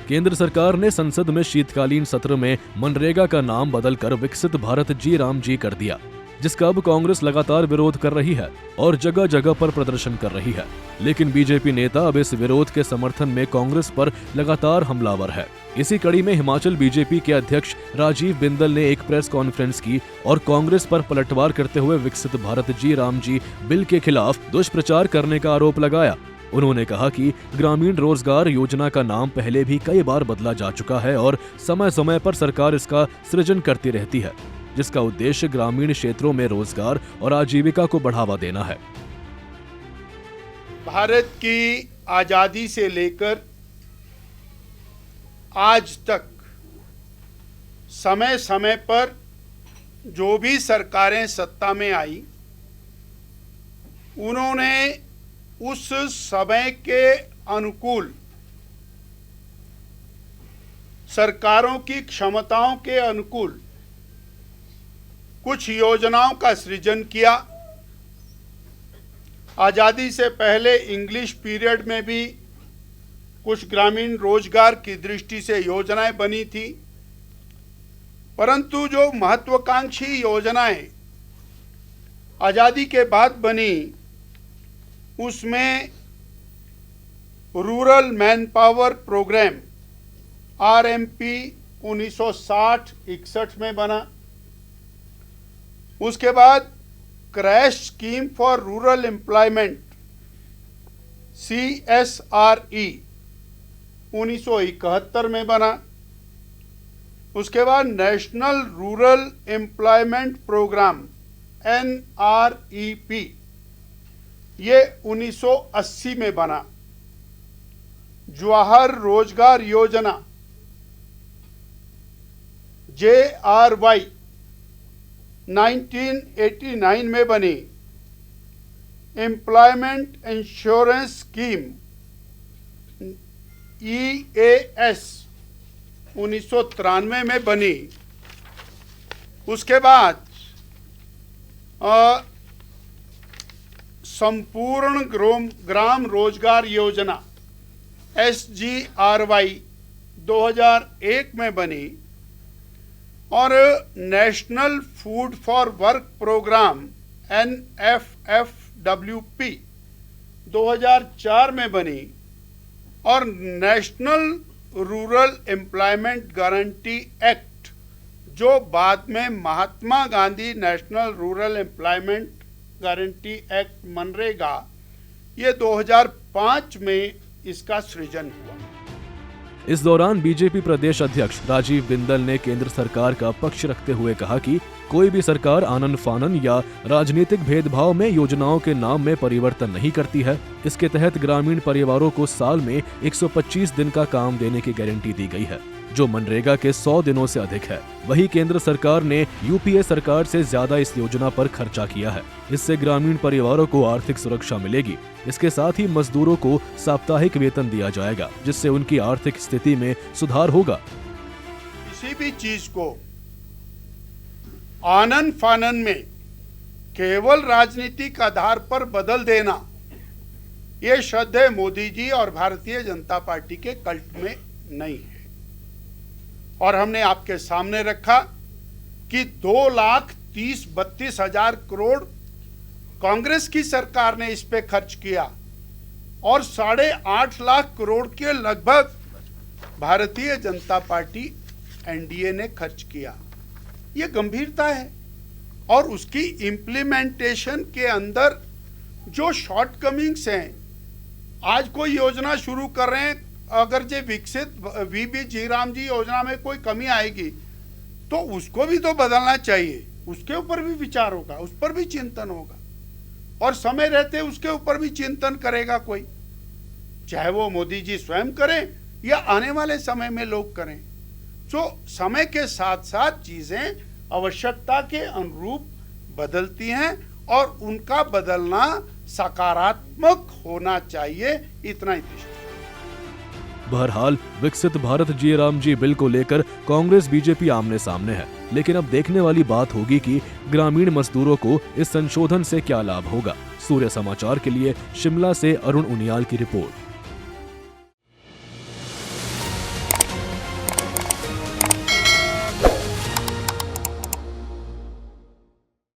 केंद्र सरकार ने संसद में शीतकालीन सत्र में मनरेगा का नाम बदलकर विकसित भारत जी राम जी कर दिया, जिसका अब कांग्रेस लगातार विरोध कर रही है और जगह जगह पर प्रदर्शन कर रही है। लेकिन बीजेपी नेता अब इस विरोध के समर्थन में कांग्रेस पर लगातार हमलावर है। इसी कड़ी में हिमाचल बीजेपी के अध्यक्ष राजीव बिंदल ने एक प्रेस कॉन्फ्रेंस की और कांग्रेस पर पलटवार करते हुए विकसित भारत जी राम जी बिल के खिलाफ दुष्प्रचार करने का आरोप लगाया। उन्होंने कहा कि ग्रामीण रोजगार योजना का नाम पहले भी कई बार बदला जा चुका है और समय समय पर सरकार इसका सृजन करती रहती है, जिसका उद्देश्य ग्रामीण क्षेत्रों में रोजगार और आजीविका को बढ़ावा देना है। भारत की आजादी से लेकर आज तक समय समय पर जो भी सरकारें सत्ता में आई, उन्होंने उस समय के अनुकूल सरकारों की क्षमताओं के अनुकूल कुछ योजनाओं का सृजन किया। आज़ादी से पहले इंग्लिश पीरियड में भी कुछ ग्रामीण रोजगार की दृष्टि से योजनाएं बनी थी, परंतु जो महत्वाकांक्षी योजनाएं आज़ादी के बाद बनी, उसमें rural manpower programme RMP 1960-61 में बना। उसके बाद crash scheme for rural employment CSRE 1971 में बना। उसके बाद national rural employment programme NREP ये 1980 में बना। जवाहर रोजगार योजना JRY 1989 में बनी। एम्प्लॉयमेंट इंश्योरेंस स्कीम EAS 1993 में बनी। उसके बाद संपूर्ण ग्राम रोजगार योजना SGRY 2001 में बनी और national food for work programme NFFWP 2004 में बनी और national rural employment guarantee act, जो बाद में Mahatma Gandhi national rural employment guarantee act MNREGA, ये 2005 में इसका सृजन हुआ। इस दौरान बीजेपी प्रदेश अध्यक्ष राजीव बिंदल ने केंद्र सरकार का पक्ष रखते हुए कहा कि कोई भी सरकार आनन फानन या राजनीतिक भेदभाव में योजनाओं के नाम में परिवर्तन नहीं करती है। इसके तहत ग्रामीण परिवारों को साल में 125 दिन का काम देने की गारंटी दी गई है, जो मनरेगा के 100 दिनों से अधिक है। वहीं केंद्र सरकार ने UPA सरकार से ज्यादा इस योजना पर खर्चा किया है। इससे ग्रामीण परिवारों को आर्थिक सुरक्षा मिलेगी। इसके साथ ही मजदूरों को साप्ताहिक वेतन दिया जाएगा, जिससे उनकी आर्थिक स्थिति में सुधार होगा। किसी भी चीज को आनन फानन में केवल राजनीतिक आधार पर बदल देना, ये श्रद्धेय मोदी जी और भारतीय जनता पार्टी के कल्ट में नहीं है। और हमने आपके सामने रखा कि 2,30,32,000 करोड़ कांग्रेस की सरकार ने इस पे खर्च किया और 8.5 लाख करोड़ के लगभग भारतीय जनता पार्टी NDA ने खर्च किया। ये गंभीरता है और उसकी इम्प्लीमेंटेशन के अंदर जो शॉर्टकमिंग्स हैं, आज कोई योजना शुरू कर रहे हैं, अगर जो विकसित VB जी राम जी योजना में कोई कमी आएगी तो उसको भी तो बदलना चाहिए, उसके ऊपर भी विचार होगा, उस पर भी चिंतन होगा और समय रहते उसके ऊपर भी चिंतन करेगा कोई, चाहे वो मोदी जी स्वयं करें या आने वाले समय में लोग करें। तो समय के साथ साथ चीजें आवश्यकता के अनुरूप बदलती हैं और उनका बदलना सकारात्मक होना चाहिए, इतना ही। बहरहाल विकसित भारत जी राम जी बिल को लेकर कांग्रेस बीजेपी आमने सामने है, लेकिन अब देखने वाली बात होगी कि ग्रामीण मजदूरों को इस संशोधन से क्या लाभ होगा। सूर्य समाचार के लिए शिमला से अरुण उनियाल की रिपोर्ट।